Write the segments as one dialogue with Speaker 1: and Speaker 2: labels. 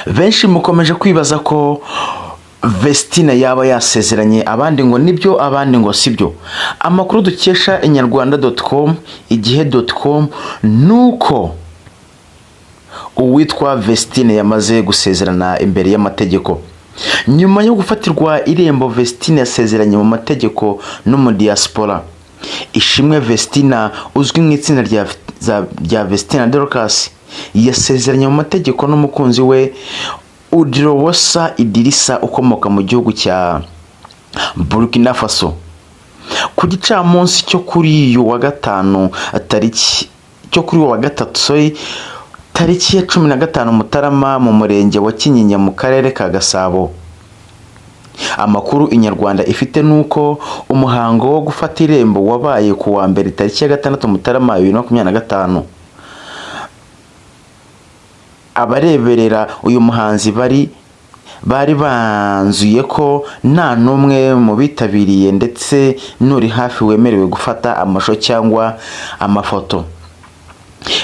Speaker 1: benshi mukomeje kwibaza ko Vestina yaba yasezeranye, abandi ngo nibyo abandi ngo sibyo. Amakuru dukesha inyarwanda.com, igihe.com nuko uwitwa Vestina yamaze gusezerana imbere y'amategeko. Nyuma yo gufatirwa irembo, Vestina yasezeranye mu mategeko no mu diaspora. Ishimwe Vestina uzwi mu itsinda rya Vestina Dorcas yasezeranye mu mategeko n'umukunzi we Udirowosa Idirisa ukomoka mu gihugu cya Burkina Faso. Ku gicamunsi cyo kuri uyu wa gatatu tariki ya 15 Mutarama mu murenge wa Kinyinya mu karere ka Gasabo. Amakuru inyarwanda ifite nuko umuhango wo gufata irembo wabaye ku wa mbere tariki ya 6 Mutarama 2025. Abareberera uyu muhanzi bari banzuye ko nta numwe mu bitabiriye ndetse nuri hafi wemerewe gufata amasho cyangwa amafoto.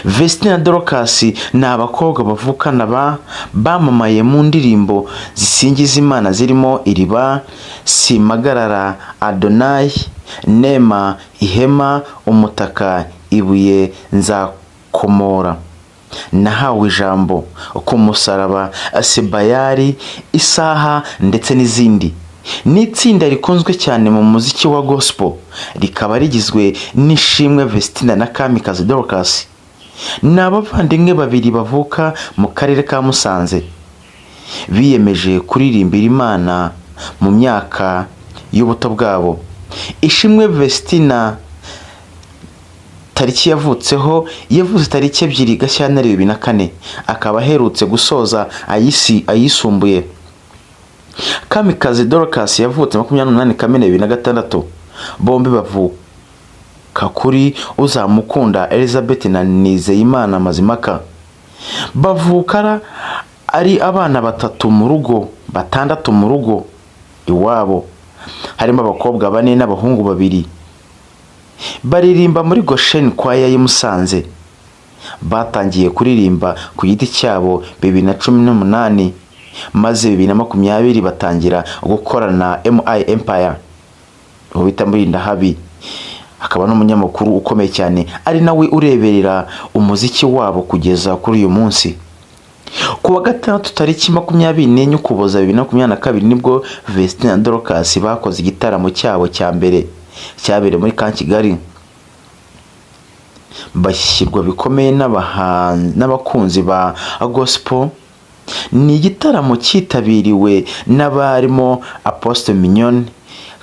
Speaker 1: Vestina Dorcas ni abakobwa bavukana bamamaye mu ndirimbo zisingiza Imana zirimo Iriba, Simagarara, Adonai, Nema, Ihema, Umutaka, Ibuye, Nzakomora, Nahawe Ijambo, Ku Musaraba, Sebayari, Isaha ndetse n'izindi. Ni itsinda rikunzwe cyane mu muziki wa gospel, rikaba rigizwe n'Ishimwe Vestina na Kamikazi Dorcas. Ni abavandimwe babiri bavuka mu karere ka Musanze, biyemeje kuririmbira Imana mu myaka y'ubuto bwabo. Ishimwe Vestina tariki yavutseho yavuze tariki 2 Gashyantare 2004, akaba aherutse gusoza ayisumbuye. Kamikazi Dorcas yavutse 28 Kamena 2006, bombi bavuka kuri Uzamukunda Elizabeth na Nizeyimana Mazimaka. Bavukara ari abana batandatu mu rugo iwabo, harimo abakobwa 4 n'abahungu 2. Baririmba muri Goshen Choir y'i Musanze. Batangiye kuririmba ku giti cyabo 2018, maze 2020 batangira gukorana MI Empire ubita muri Ndahabi. Akaba n'umunyamakuru ukomeye cyane, ari nawe ureberera umuziki wabo kugeza kuri uyu munsi. Ku wa gatandatu tariki 24 Ukuboza 2022 nibwo Vestina Dorcas bakoze igitaramo cyabo cya mbere cyabereye muri Kigali. Bashyirwa bikomeye n'abakunzi ba gospel. Ni igitaramo cyitabiriwe n'abarimo Apostle Mignon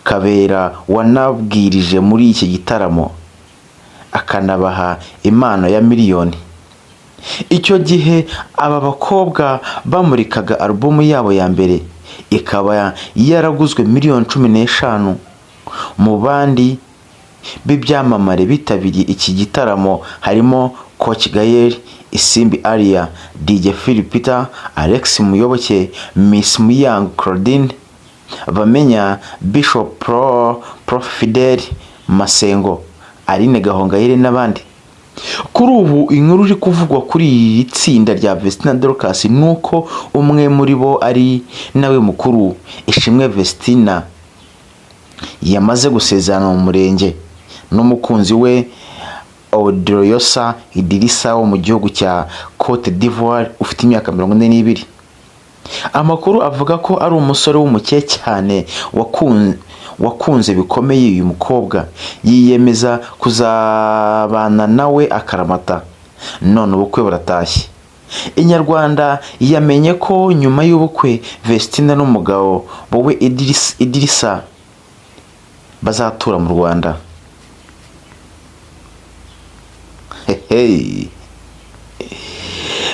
Speaker 1: Kabera wanabwirije muri iki gitaramo, akanabaha impano ya miliyoni. Icyo gihe aba bakobwa bamurikaga album yabo ya mbere, ikaba yaraguzwe miliyoni 15. Mu bandi b'ibyamamare bitabiriye iki gitaramo harimo Coach Gael, Isimbi Aria, DJ Phil Peter, Alex Muyoboke, Miss Muyang Claudine, Bamenya, Bishop Prof Fidel Masengo, Aline Gahongayire n'abandi. Kuri ubu inkuru iri kuvugwa kuri iri tsinda rya Vestina Dorcas nuko umwe muri bo ari nawe mukuru, Ishimwe Vestina, yamaze gusezerana mu murenge n'umukunzi we Udirowosa Idirisa wo mu gihugu cya Cote d'Ivoire ufite imyaka 42. Amakuru avuga ko ari umusore w'umuke cyane wakunze bikomeye uyu mukobwa, yiyemeza kuzabana nawe akaramata. None ubukwe buratashye. Inyarwanda yamenye ko nyuma y'ubukwe Vestina n'umugabo bowe Idirisa bazatura mu Rwanda.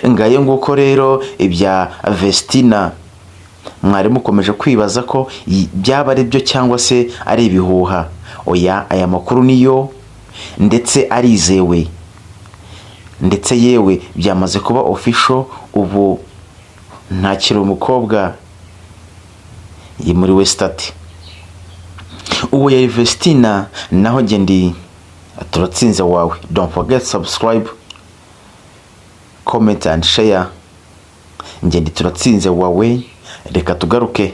Speaker 1: Ngaye nguko rero ibya Vestina. Mwari mukomeje kwibaza ko byaba ari byo cyangwa se ari ibihuha. Oya, aya makuru niyo ndetse arizewe, ndetse yewe byamaze kuba official. Ubu ntakiri umukobwa muri Westati. Uwo yari Vestina, naho ndi turatsinze wawe. Don't forget subscribe, comment and share. Njye ndi turatsinze wawe, reka tugaruke.